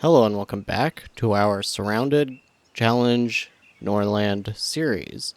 Hello and welcome back to our Surrounded Challenge Norland series.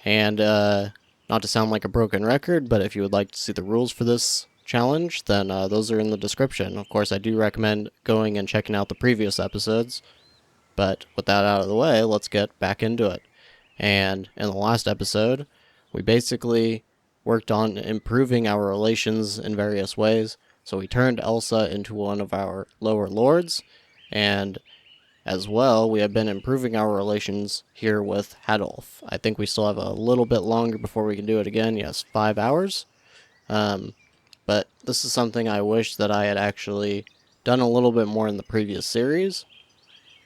And not to sound like a broken record, but if you would like to see the rules for this challenge, then those are in the description. Of course, I do recommend going and checking out the previous episodes. But with that out of the way, let's get back into it. And in the last episode, we basically worked on improving our relations in various ways. So we turned Elsa into one of our lower lords, and as well, we have been improving our relations here with Hadolf. I think we still have a little bit longer before we can do it again. Yes, 5 hours. But this is something I wish that I had actually done a little bit more in the previous series,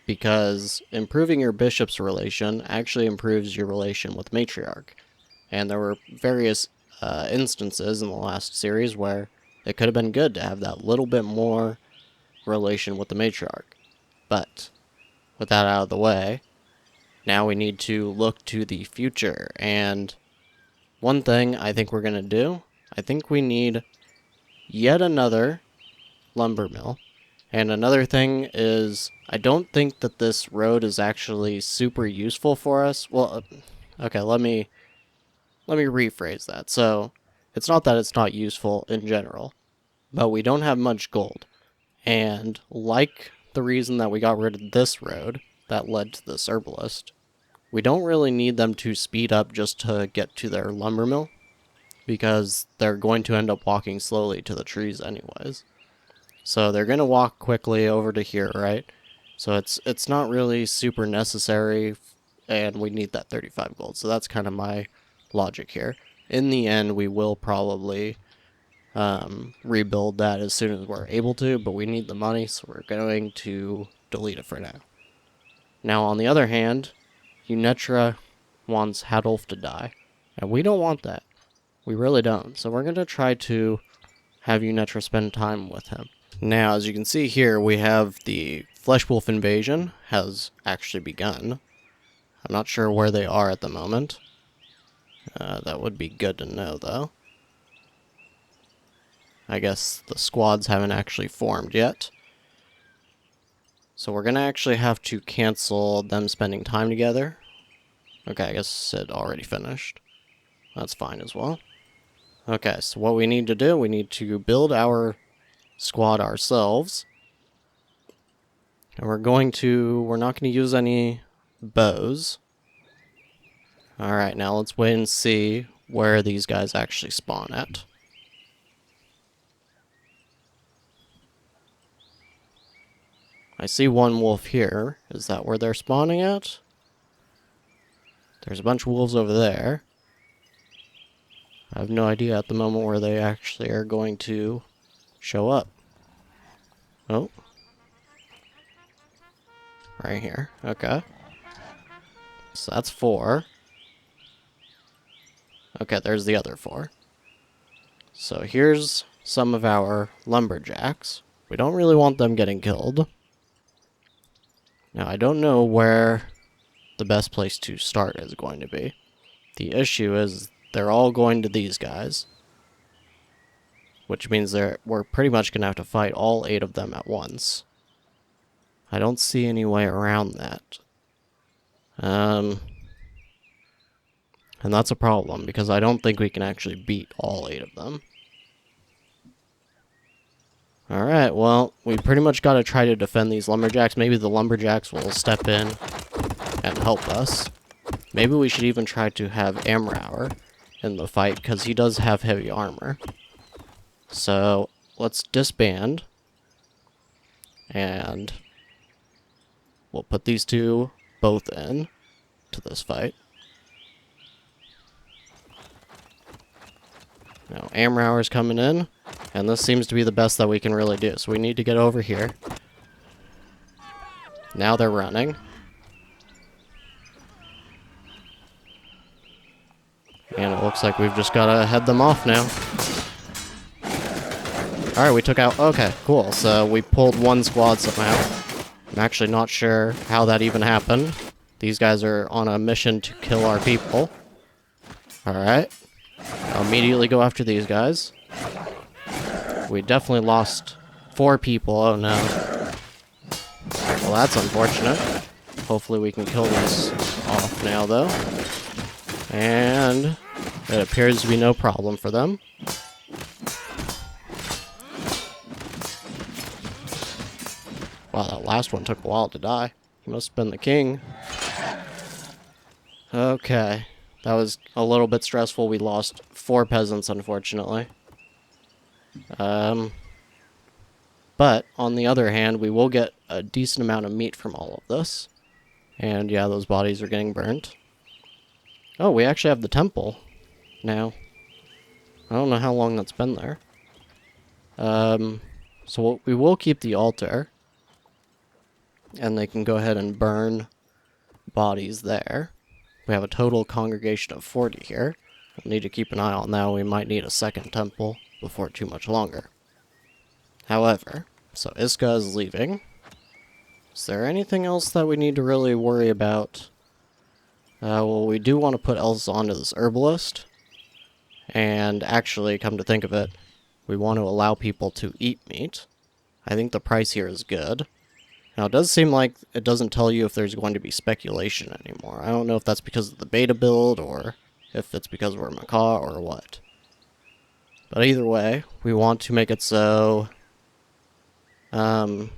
because improving your bishop's relation actually improves your relation with matriarch. And there were various instances in the last series where it could have been good to have that little bit more relation with the matriarch. But with that out of the way, now we need to look to the future. And one thing I think we're going to do, I think we need yet another lumber mill. And another thing is, I don't think that this road is actually super useful for us. Well, okay, let me rephrase that. So, it's not that it's not useful in general, but we don't have much gold. And like the reason that we got rid of this road that led to this herbalist, we don't really need them to speed up just to get to their lumber mill, because they're going to end up walking slowly to the trees anyways. So they're going to walk quickly over to here, right? So it's not really super necessary, and we need that 35 gold. So that's kind of my logic here. In the end, we will probably rebuild that as soon as we're able to, but we need the money, so we're going to delete it for now. Now, on the other hand, Unetra wants Hadolf to die, and we don't want that. We really don't. So we're going to try to have Unetra spend time with him. Now, as you can see here, we have the Flesh Wolf invasion has actually begun. I'm not sure where they are at the moment. That would be good to know, though. I guess the squads haven't actually formed yet. So we're going to actually have to cancel them spending time together. Okay, I guess it already finished. That's fine as well. Okay, so what we need to do, we need to build our squad ourselves. And we're not going to use any bows. Alright, now let's wait and see where these guys actually spawn at. I see one wolf here. Is that where they're spawning at? There's a bunch of wolves over there. I have no idea at the moment where they actually are going to show up. Oh. Right here. Okay. So that's 4. Okay, there's the other 4. So here's some of our lumberjacks. We don't really want them getting killed. Now, I don't know where the best place to start is going to be. The issue is they're all going to these guys, which means we're pretty much going to have to fight all 8 of them at once. I don't see any way around that. And that's a problem, because I don't think we can actually beat all 8 of them. Alright, well, we pretty much got to try to defend these lumberjacks. Maybe the lumberjacks will step in and help us. Maybe we should even try to have Amrauer in the fight, because he does have heavy armor. So, let's disband. And we'll put these 2 both in to this fight. Now, Amrauer's coming in, and this seems to be the best that we can really do. So we need to get over here. Now they're running. And it looks like we've just got to head them off now. Alright, we took out... Okay, cool. So we pulled one squad somehow. I'm actually not sure how that even happened. These guys are on a mission to kill our people. Alright. I'll immediately go after these guys. We definitely lost 4 people. Oh no. Well, that's unfortunate. Hopefully we can kill this off now, though. And it appears to be no problem for them. Wow, that last one took a while to die. He must have been the king. Okay. That was a little bit stressful. We lost 4 peasants, unfortunately. But, on the other hand, we will get a decent amount of meat from all of this. And yeah, those bodies are getting burnt. Oh, we actually have the temple now. I don't know how long that's been there. So we will keep the altar. And they can go ahead and burn bodies there. We have a total congregation of 40 here. We'll need to keep an eye on that. We might need a second temple before too much longer. However, so Iska is leaving. Is there anything else that we need to really worry about? Well, we do want to put Elsa onto this herbalist. And actually, come to think of it, we want to allow people to eat meat. I think the price here is good. Now, it does seem like it doesn't tell you if there's going to be speculation anymore. I don't know if that's because of the beta build, or if it's because we're Macaw, or what. But either way, we want to make it so... do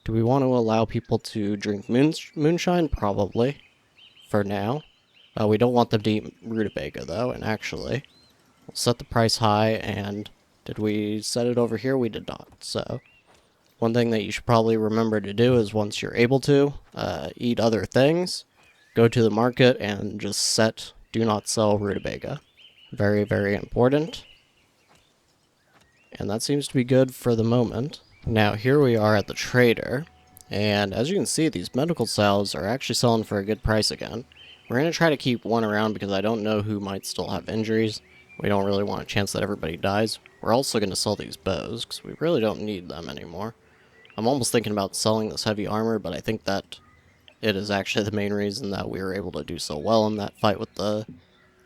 we want to allow people to drink moonshine? Probably. For now. We don't want them to eat rutabaga, though, and actually... We'll set the price high, and... Did we set it over here? We did not, so... One thing that you should probably remember to do is once you're able to, eat other things, go to the market and just set do not sell rutabaga. Very, very important. And that seems to be good for the moment. Now, here we are at the trader, and as you can see, these medical salves are actually selling for a good price again. We're going to try to keep one around because I don't know who might still have injuries. We don't really want a chance that everybody dies. We're also going to sell these bows because we really don't need them anymore. I'm almost thinking about selling this heavy armor, but I think that it is actually the main reason that we were able to do so well in that fight with the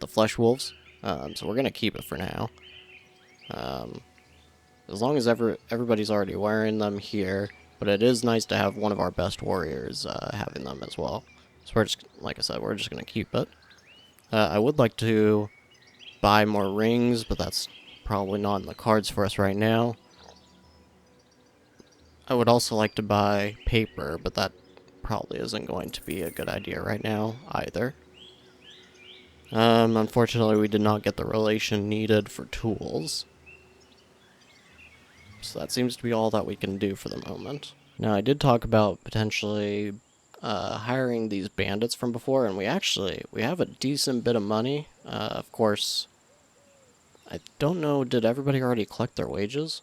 flesh wolves. So we're going to keep it for now. As long as everybody's already wearing them here, but it is nice to have one of our best warriors having them as well. So we're just, like I said, we're just going to keep it. I would like to buy more rings, but that's probably not in the cards for us right now. I would also like to buy paper, but that probably isn't going to be a good idea right now, either. Unfortunately, we did not get the relation needed for tools. So that seems to be all that we can do for the moment. Now, I did talk about potentially hiring these bandits from before, and we have a decent bit of money. Of course, I don't know, did everybody already collect their wages?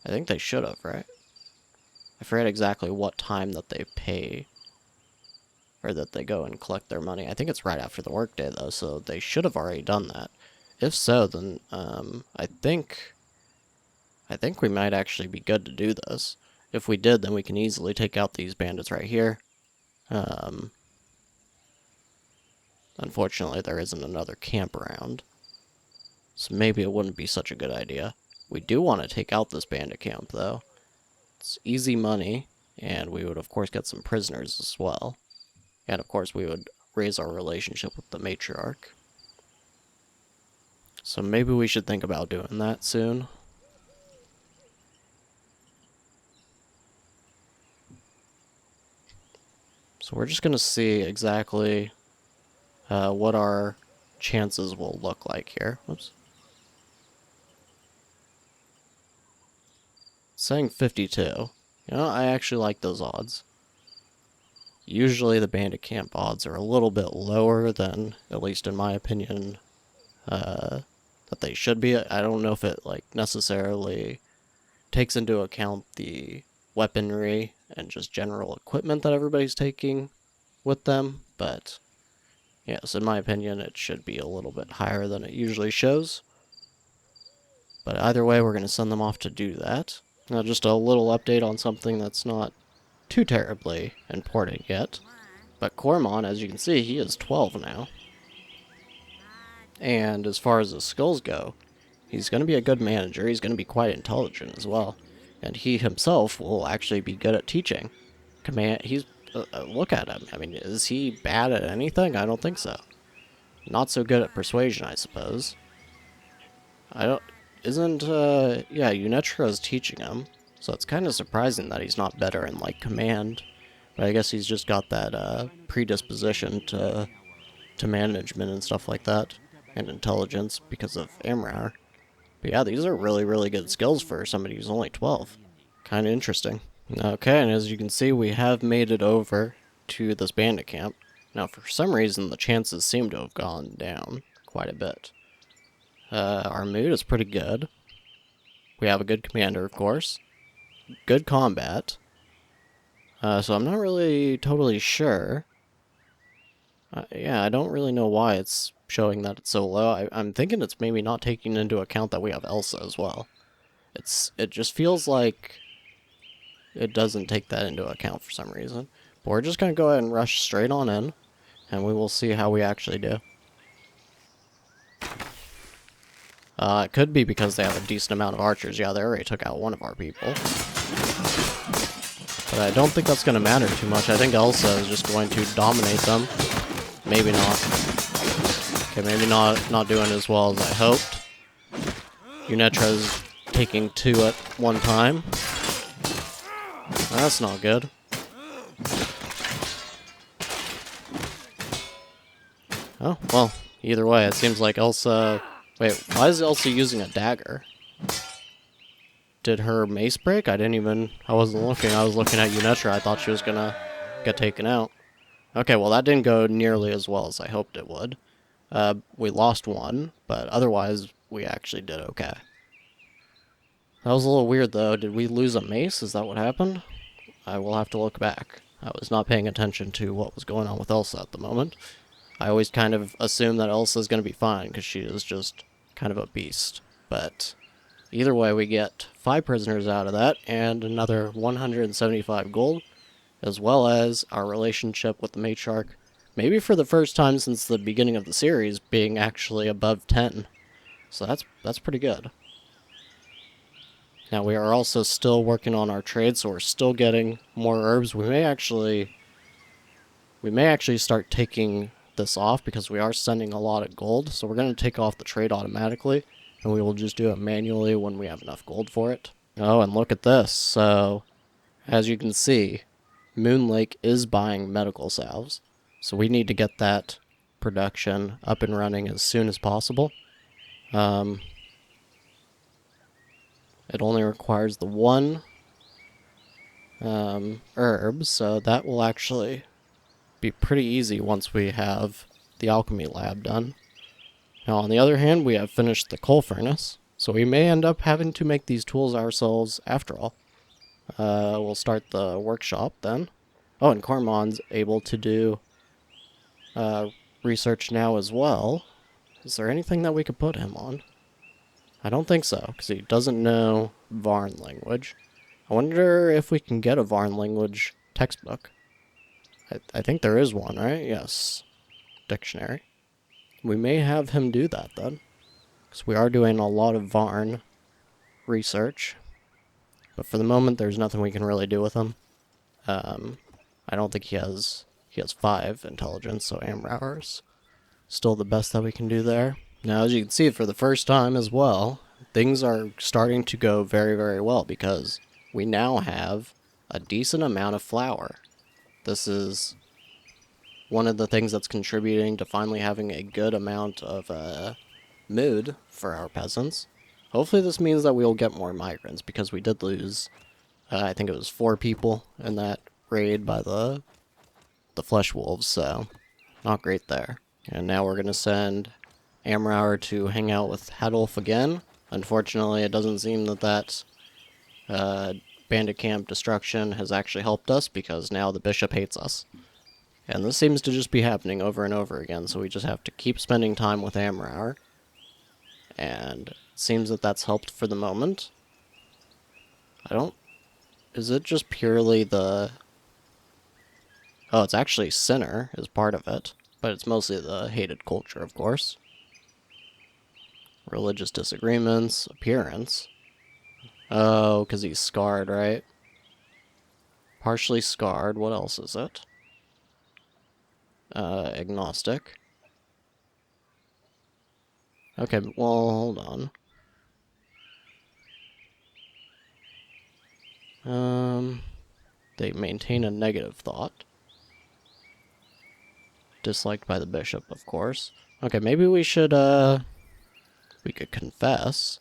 I think they should have, right? I forget exactly what time that they pay, or that they go and collect their money. I think it's right after the workday, though, so they should have already done that. If so, then I think we might actually be good to do this. If we did, then we can easily take out these bandits right here. Unfortunately, there isn't another camp around, so maybe it wouldn't be such a good idea. We do want to take out this bandit camp, though. It's easy money, and we would, of course, get some prisoners as well. And, of course, we would raise our relationship with the matriarch. So maybe we should think about doing that soon. So we're just going to see exactly what our chances will look like here. Whoops. It's saying 52. You know, I actually like those odds. Usually the bandit camp odds are a little bit lower than, at least in my opinion, that they should be. I don't know if it necessarily takes into account the weaponry and just general equipment that everybody's taking with them, but yes, in my opinion, it should be a little bit higher than it usually shows. But either way, we're going to send them off to do that. Now, just a little update on something that's not too terribly important yet. But Cormon, as you can see, he is 12 now. And as far as his skills go, he's going to be a good manager. He's going to be quite intelligent as well. And he himself will actually be good at teaching. He's... look at him. I mean, is he bad at anything? I don't think so. Not so good at persuasion, I suppose. I don't... Isn't, yeah, Unetra's teaching him. So it's kind of surprising that he's not better in, like, command. But I guess he's just got that, predisposition to management and stuff like that. And intelligence because of Amrar. But yeah, these are really, really good skills for somebody who's only 12. Kind of interesting. Okay, and as you can see, we have made it over to this bandit camp. Now, for some reason, the chances seem to have gone down quite a bit. Our mood is pretty good. We have a good commander, of course. Good combat. So I'm not really totally sure. Yeah, I don't really know why it's showing that it's so low. I'm thinking it's maybe not taking into account that we have Elsa as well. It just feels like it doesn't take that into account for some reason. But we're just going to go ahead and rush straight on in, and we will see how we actually do. It could be because they have a decent amount of archers. Yeah, they already took out one of our people. But I don't think that's going to matter too much. I think Elsa is just going to dominate them. Maybe not. Okay, maybe not doing as well as I hoped. Unetra's taking 2 at one time. That's not good. Oh, well, either way, it seems like Elsa... Wait, why is Elsa using a dagger? Did her mace break? I wasn't looking. I was looking at Unetra. I thought she was gonna get taken out. Okay, well, that didn't go nearly as well as I hoped it would. We lost one, but otherwise, we actually did okay. That was a little weird, though. Did we lose a mace? Is that what happened? I will have to look back. I was not paying attention to what was going on with Elsa at the moment. I always kind of assume that Elsa's going to be fine, because she is just kind of a beast. But either way, we get 5 prisoners out of that, and another 175 gold, as well as our relationship with the matriarch, maybe for the first time since the beginning of the series, being actually above 10. So that's pretty good. Now, we are also still working on our trade, so we're still getting more herbs. We may actually start taking this off because we are sending a lot of gold, so we're going to take off the trade automatically, and we will just do it manually when we have enough gold for it. Oh, and look at this. So, as you can see, Moon Lake is buying medical salves, so we need to get that production up and running as soon as possible. It only requires the 1 herb, so that will actually be pretty easy once we have the alchemy lab done. Now, on the other hand, we have finished the coal furnace, so we may end up having to make these tools ourselves after all. We'll start the workshop then. Oh, and Cormon's able to do research now as well. Is there anything that we could put him on? I don't think so, because he doesn't know Varn language. I wonder if we can get a Varn language textbook. I think there is one, right? Yes. Dictionary. We may have him do that, then. Because we are doing a lot of Varn research. But for the moment, there's nothing we can really do with him. I don't think he has 5 intelligence, so Amrar's still the best that we can do there. Now, as you can see, for the first time as well, things are starting to go very, very well, because we now have a decent amount of flour. This is one of the things that's contributing to finally having a good amount of mood for our peasants. Hopefully this means that we'll get more migrants, because we did lose, I think it was 4 people in that raid by the flesh wolves, so not great there. And now we're going to send Amrar to hang out with Hadolf again. Unfortunately, it doesn't seem that bandit camp destruction has actually helped us, because now the bishop hates us. And this seems to just be happening over and over again, so we just have to keep spending time with Amrar. And it seems that that's helped for the moment. Is it just purely the... Oh, it's actually Sinner is part of it, but it's mostly the hated culture, of course. Religious disagreements, appearance. Oh, because he's scarred, right? Partially scarred. What else is it? Agnostic. Okay, well, hold on. They maintain a negative thought. Disliked by the bishop, of course. Okay, maybe we should, we could confess.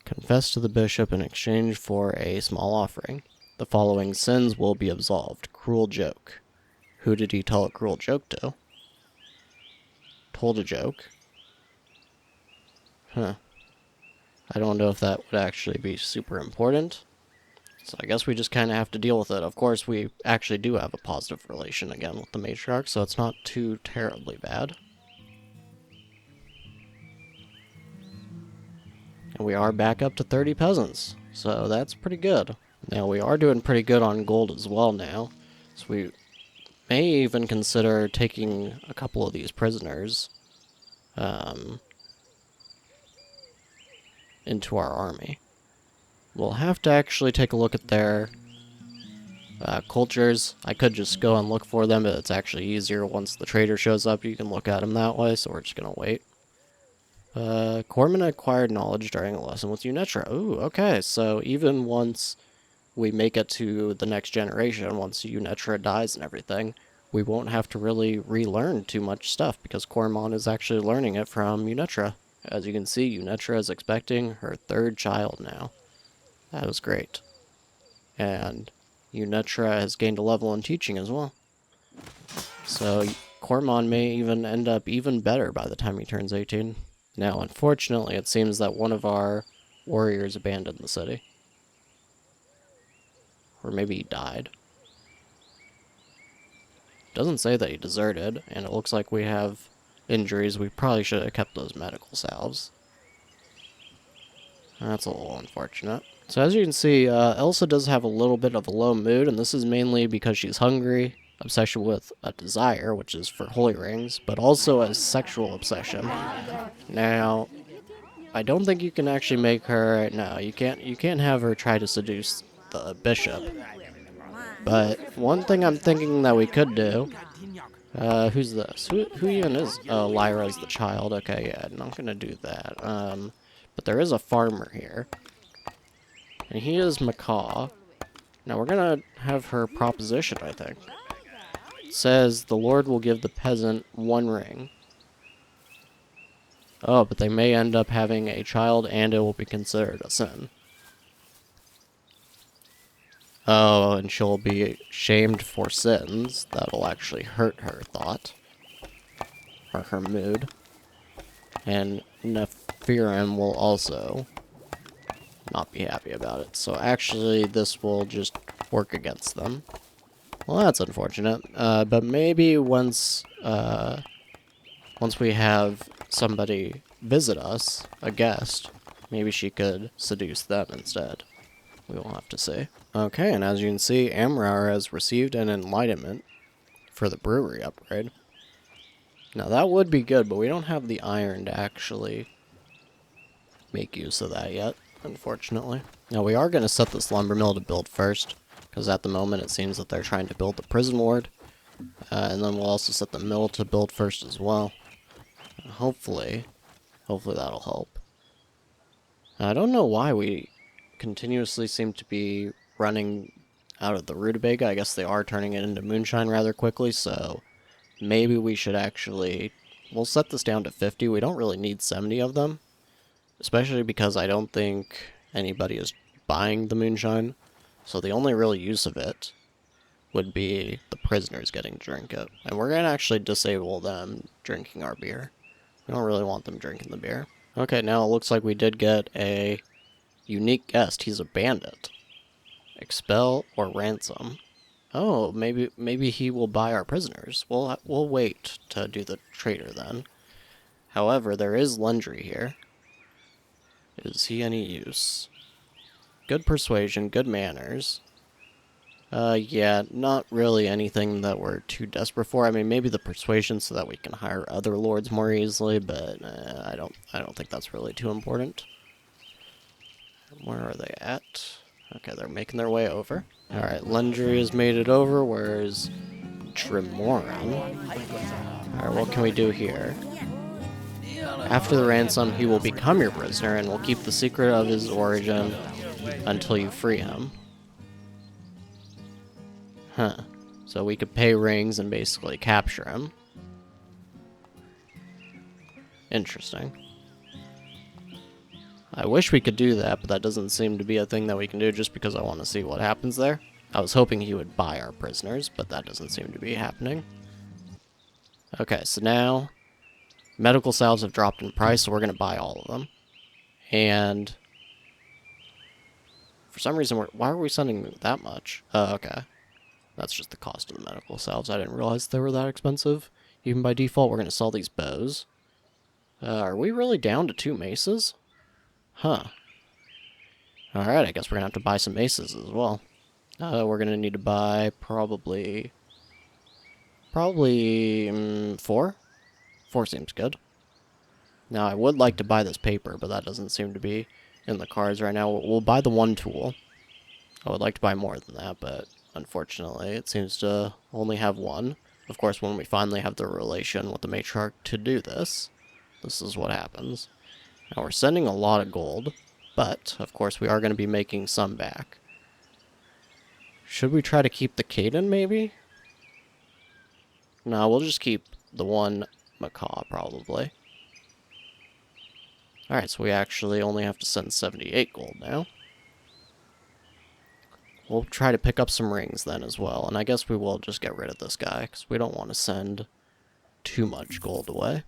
Confess to the bishop in exchange for a small offering. The following sins will be absolved. Cruel joke. Who did he tell a cruel joke to? Told a joke. Huh. I don't know if that would actually be super important. So I guess we just kind of have to deal with it. Of course, we actually do have a positive relation again with the matriarch, so it's not too terribly bad. And we are back up to 30 peasants, so that's pretty good. Now, we are doing pretty good on gold as well now, so we may even consider taking a couple of these prisoners into our army. We'll have to actually take a look at their cultures. I could just go and look for them, but it's actually easier once the trader shows up. You can look at him that way, so we're just going to wait. Corman acquired knowledge during a lesson with Unetra. Ooh, okay, so even once we make it to the next generation, once Unetra dies and everything, we won't have to really relearn too much stuff because Corman is actually learning it from Unetra. As you can see, Unetra is expecting her third child now. That was great. And Unetra has gained a level in teaching as well. So Corman may even end up even better by the time he turns 18. Now, unfortunately, it seems that one of our warriors abandoned the city. Or maybe he died. Doesn't say that he deserted, and it looks like we have injuries. We probably should have kept those medical salves. That's a little unfortunate. So as you can see, Elsa does have a little bit of a low mood, and this is mainly because she's hungry, obsession with a desire, which is for holy rings, but also a sexual obsession. Now, I don't think you can actually make her. No, you can't have her try to seduce the bishop. But one thing I'm thinking that we could do. Who's this? Who even is? Oh, Lyra's the child. Okay, yeah, not gonna do that. But there is a farmer here. And he is Macaw. Now we're gonna have her proposition, I think. It says the Lord will give the peasant one ring. Oh, but they may end up having a child and it will be considered a sin. Oh, and she'll be shamed for sins. That'll actually hurt her thought. Or her mood. And Nefarious will also not be happy about it. So actually, this will just work against them. Well, that's unfortunate. But maybe once we have somebody visit us, a guest, maybe she could seduce them instead. We will have to see. Okay, and as you can see, Amrar has received an enlightenment for the brewery upgrade. Now that would be good, but we don't have the iron to actually make use of that yet, unfortunately. Now we are going to set this lumber mill to build first, because at the moment it seems that they're trying to build the prison ward. And then we'll also set the mill to build first as well. And hopefully that'll help. I don't know why we continuously seem to be running out of the rutabaga. I guess they are turning it into moonshine rather quickly, so maybe we should actually... We'll set this down to 50. We don't really need 70 of them, especially because I don't think anybody is buying the moonshine. So the only real use of it would be the prisoners getting to drink it. And we're going to actually disable them drinking our beer. We don't really want them drinking the beer. Okay, now it looks like we did get a unique guest. He's a bandit. Expel or ransom. Oh, maybe he will buy our prisoners. We'll wait to do the trader then. However, there is Lundry here. Is he any use? Good persuasion, good manners. Yeah, not really anything that we're too desperate for. I mean, maybe the persuasion so that we can hire other lords more easily, but I don't think that's really too important. Where are they at? Okay, they're making their way over. Alright, Lendry has made it over. Where's Tremoran? Alright, what can we do here? After the ransom, he will become your prisoner and will keep the secret of his origin until you free him. Huh. So we could pay rings and basically capture him. Interesting. I wish we could do that, but that doesn't seem to be a thing that we can do just because I want to see what happens there. I was hoping he would buy our prisoners, but that doesn't seem to be happening. Okay, so now medical salves have dropped in price, so we're going to buy all of them. And for some reason, why are we sending that much? Okay. That's just the cost of the medical salves. I didn't realize they were that expensive. Even by default, we're going to sell these bows. Are we really down to 2 maces? Huh. Alright, I guess we're going to have to buy some maces as well. We're going to need to buy probably 4? 4 seems good. Now, I would like to buy this paper, but that doesn't seem to be in the cards right now. We'll buy the 1 tool. I would like to buy more than that, but unfortunately, it seems to only have 1. Of course, when we finally have the relation with the matriarch to do this, this is what happens. Now, we're sending a lot of gold, but, of course, we are going to be making some back. Should we try to keep the Caden, maybe? No, we'll just keep the 1 macaw, probably. Alright, so we actually only have to send 78 gold now. We'll try to pick up some rings then as well, and I guess we will just get rid of this guy, because we don't want to send too much gold away.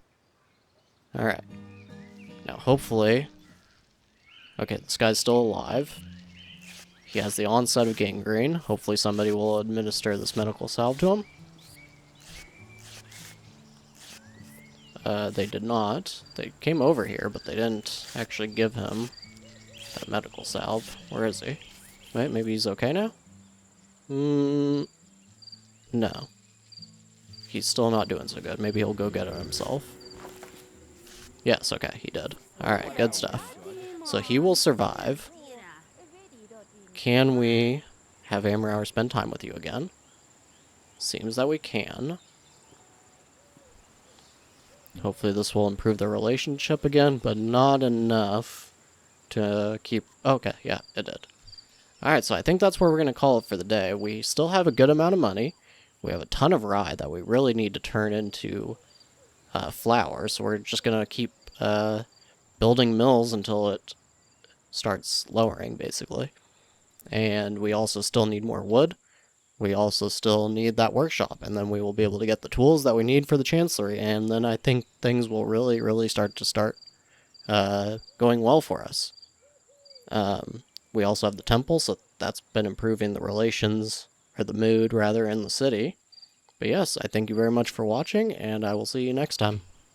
Alright. Now, hopefully... Okay, this guy's still alive. He has the onset of gangrene. Hopefully somebody will administer this medical salve to him. They did not. They came over here, but they didn't actually give him that medical salve. Where is he? Wait, maybe he's okay now? No. He's still not doing so good. Maybe he'll go get it himself. Yes, okay, he did. Alright, good stuff. So he will survive. Can we have Amrauer spend time with you again? Seems that we can. Hopefully this will improve the relationship again, but not enough to keep... Okay, yeah, it did. Alright, so I think that's where we're going to call it for the day. We still have a good amount of money. We have a ton of rye that we really need to turn into flour, so we're just going to keep building mills until it starts lowering, basically. And we also still need more wood. We also still need that workshop, and then we will be able to get the tools that we need for the Chancellery, and then I think things will really start going well for us. We also have the temple, so that's been improving the relations, or the mood, rather, in the city. But yes, I thank you very much for watching, and I will see you next time.